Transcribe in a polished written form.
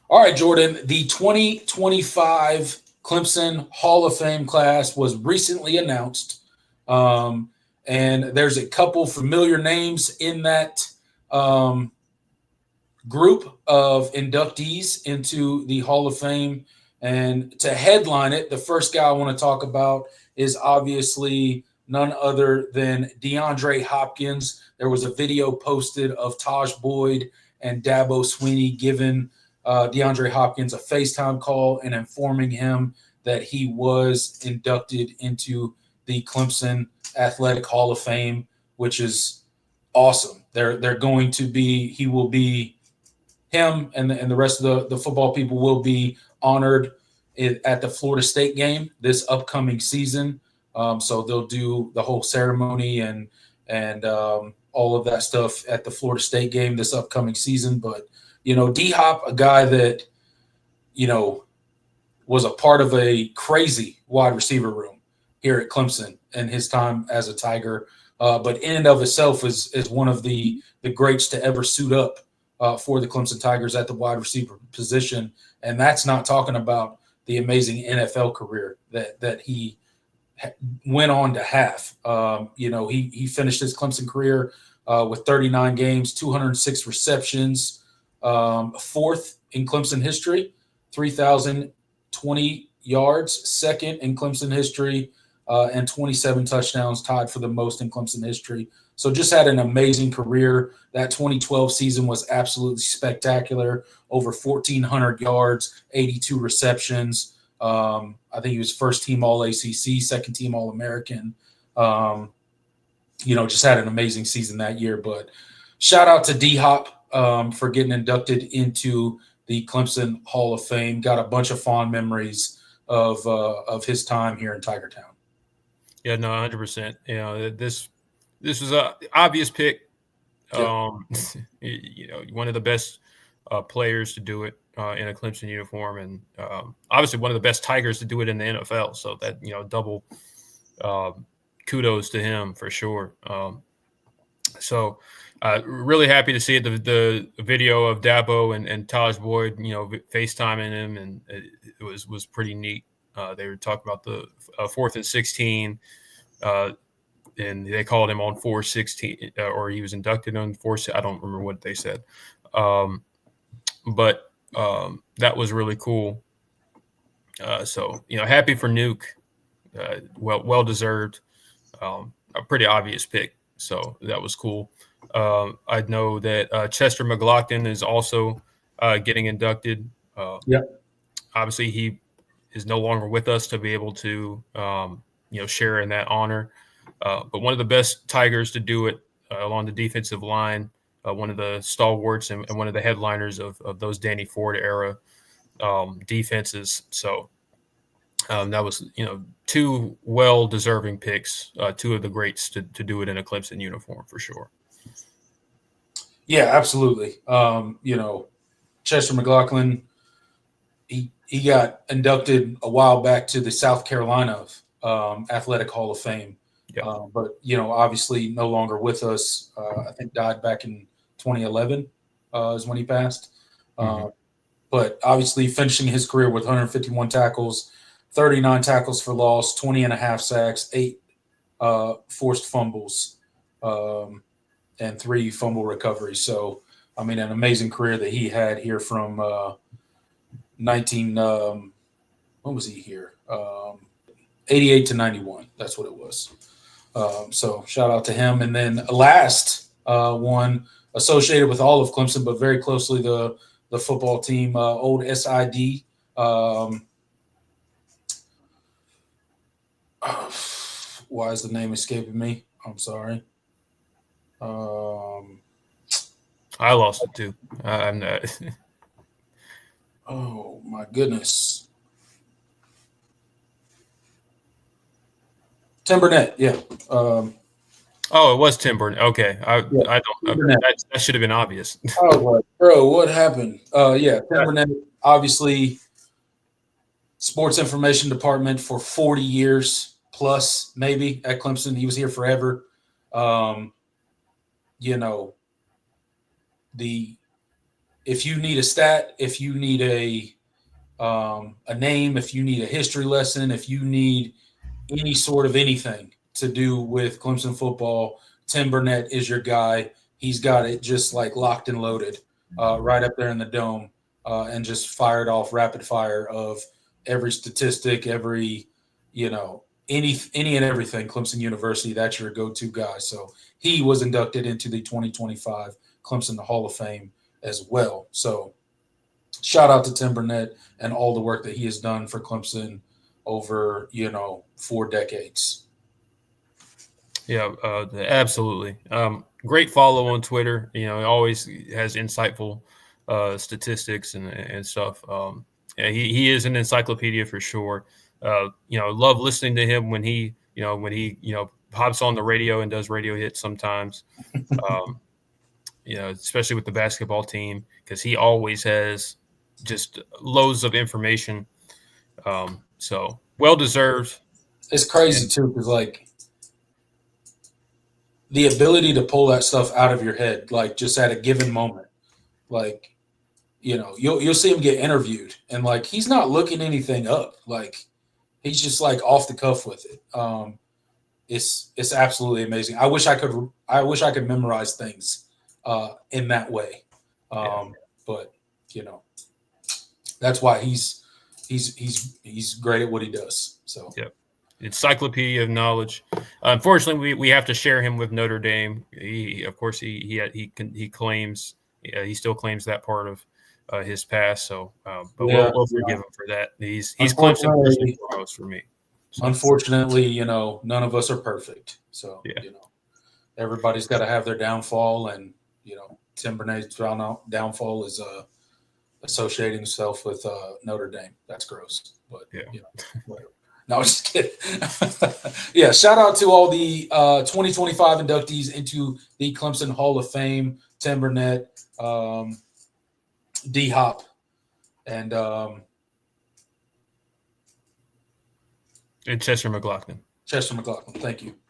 All right, Jordan, the 2025 Clemson Hall of Fame class was recently announced. And there's a couple familiar names in that um, group of inductees into the Hall of Fame. And to headline it, the first guy I want to talk about is obviously none other than DeAndre Hopkins. There was a video posted of Taj Boyd and Dabo Sweeney giving DeAndre Hopkins a FaceTime call and informing him that he was inducted into the Clemson Athletic Hall of Fame, which is awesome. They're going to be, he will be, him and the rest of the football people will be honored at the Florida State game this upcoming season. So they'll do the whole ceremony and all of that stuff at the Florida State game this upcoming season. But D Hop, a guy that was a part of a crazy wide receiver room here at Clemson in his time as a Tiger, but in and of itself is one of the greats to ever suit up for the Clemson Tigers at the wide receiver position. And that's not talking about the amazing NFL career that he went on to have. He finished his Clemson career with 39 games, 206 receptions, fourth in Clemson history, 3,020 yards, second in Clemson history, and 27 touchdowns, tied for the most in Clemson history. So just had an amazing career. That 2012 season was absolutely spectacular. Over 1,400 yards, 82 receptions. I think he was first team All-ACC, second team All-American. Just had an amazing season that year. But shout out to D-Hop for getting inducted into the Clemson Hall of Fame. Got a bunch of fond memories of his time here in Tiger Town. Yeah, no, 100%. This was an obvious pick. One of the best players to do it in a Clemson uniform, and obviously one of the best Tigers to do it in the NFL. So that double kudos to him for sure. Really happy to see the video of Dabo and Taj Boyd, FaceTiming him, and it was pretty neat. They were talking about the 4th and 16. And they called him on 416, or he was inducted on 4. I don't remember what they said, but that was really cool. Happy for Nuke. Well deserved. A pretty obvious pick, so that was cool. I know that Chester McLaughlin is also getting inducted. Obviously, he is no longer with us to be able to share in that honor. But one of the best Tigers to do it along the defensive line, one of the stalwarts and one of the headliners of those Danny Ford era defenses. So that was, two well-deserving picks, two of the greats to do it in a Clemson uniform for sure. Yeah, absolutely. Chester McLaughlin, he got inducted a while back to the South Carolina Athletic Hall of Fame. Yeah. But obviously no longer with us. I think died back in 2011 is when he passed. But obviously finishing his career with 151 tackles, 39 tackles for loss, 20 and a half sacks, 8 forced fumbles, and 3 fumble recoveries. So, an amazing career that he had here from when was he here? 88 to 91. That's what it was. So shout out to him. And then last one associated with all of Clemson, but very closely the football team, old SID. Why is the name escaping me? I'm sorry. I lost it too. I'm not. Oh my goodness. Tim Burnett, yeah. It was Tim Burnett. Okay, I don't. That should have been obvious. Oh, bro, what happened? Tim Burnett, obviously, sports information department for 40 years plus, maybe at Clemson. He was here forever. if you need a stat, if you need a name, if you need a history lesson, if you need any sort of anything to do with Clemson football, Tim Burnett is your guy. He's got it just like locked and loaded, right up there in the dome, and just fired off rapid fire of every statistic, every, any and everything Clemson University. That's your go-to guy. So he was inducted into the 2025 Clemson Hall of Fame as well. So shout out to Tim Burnett and all the work that he has done for Clemson over, 4 decades. Yeah, absolutely. Great follow on Twitter. He always has insightful statistics and stuff. Yeah, he is an encyclopedia for sure. Love listening to him when he pops on the radio and does radio hits sometimes. Especially with the basketball team, because he always has just loads of information. So well deserved. It's crazy too, because the ability to pull that stuff out of your head, just at a given moment, you'll see him get interviewed, and he's not looking anything up, he's just off the cuff with it. It's absolutely amazing. I wish I could memorize things in that way, but that's why he's great at what he does. So yeah. Encyclopedia of knowledge. Unfortunately, we have to share him with Notre Dame. He claims he still claims that part of his past. So, but we'll forgive him for that. He's Clemson first and foremost for me. So. Unfortunately, none of us are perfect. So everybody's got to have their downfall, and Tim Burnett's downfall is associating himself with Notre Dame. That's gross, but whatever. No, just kidding. Yeah, shout out to all the 2025 inductees into the Clemson Hall of Fame: Tim Burnett, D Hop, and Chester McLaughlin. Chester McLaughlin. Thank you.